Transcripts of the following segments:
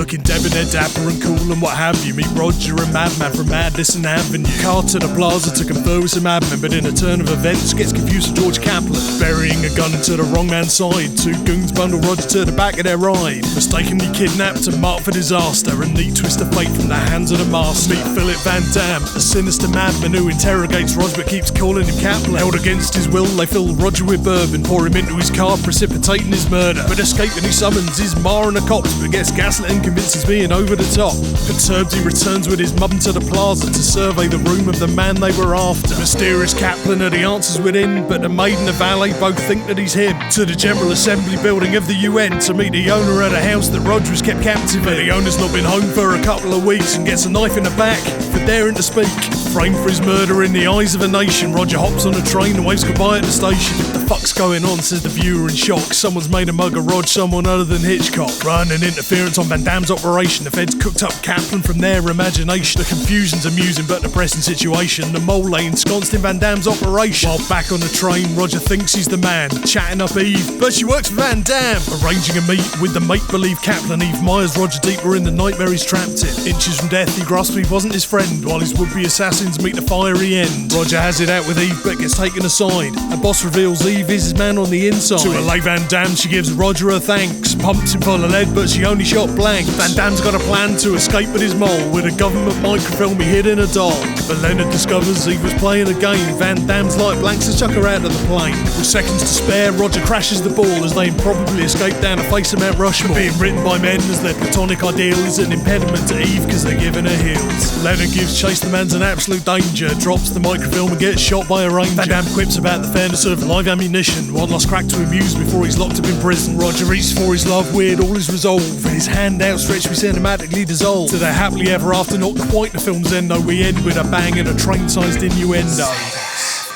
Looking debonair, dapper and cool and what have you. Meet Roger, a madman from Madison Avenue. Car to the plaza to confer with some admin, but in a turn of events gets confused with George Kaplan. Burying a gun into the wrong man's side. Two goons bundle Roger to the back of their ride. Mistakenly kidnapped and marked for disaster. A neat twist of fate from the hands of the master. Meet Philip Van Damme, a sinister madman who interrogates Roger but keeps calling him Kaplan. Held against his will, they fill Roger with bourbon, pour him into his car, precipitating his murder. But escaping, he summons his ma and the cops, but gets gaslit and convinced he's being over the top. Perturbed, he returns with his mum to the plaza to survey the room of the man they were after. Mysterious Kaplan are the answers within, but the maid and the valet both think that he's him. To the General Assembly building of the UN to meet the owner of the house that Roger was kept captive in. But the owner's not been home for a couple of weeks and gets a knife in the back for daring to speak. Framed for his murder in the eyes of a nation, Roger hops on a train and waves goodbye at the station. What the fuck's going on, says the viewer in shock. Someone's made a mug of Rog, someone other than Hitchcock. Running interference on Van Damme's operation. The feds cooked up Kaplan from their imagination. The confusion's amusing but depressing situation. The mole lay ensconced in Van Damme's operation. While back on the train, Roger thinks he's the man, chatting up Eve, but she works for Van Damme. Arranging a meet with the make-believe Kaplan, Eve mires Roger deeper in the nightmare he's trapped in. Inches from death, he grasps he wasn't his friend, while his would-be assassins meet the fiery end. Roger has it out with Eve but gets taken aside. A boss reveals Eve is his man on the inside. To allay Van Damme, she gives Roger her thanks. Pumps him full of lead but she only shot blank. Van Damme's got a plan to escape with his mole, with a government microfilm he hid in a doll. But Leonard discovers Eve was playing a game. Van Damme's light blanks to chuck her out of the plane. With seconds to spare, Roger crashes the ball as they improbably escape down the face of Mount Rushmore. Being written by men as their platonic ideal is an impediment to Eve because they're giving her heels. Leonard gives chase, the man's an absolute danger, drops the microfilm and gets shot by a ranger. Van Damme quips about the fairness of live ammunition. One last crack to amuse before he's locked up in prison. Roger reaches for his love, weird all his resolve. His hand outstretched, we cinematically dissolve to their happily ever after. Not quite the film's end though, we end with a bang and a train-sized innuendo.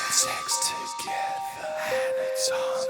Sex together and it's on.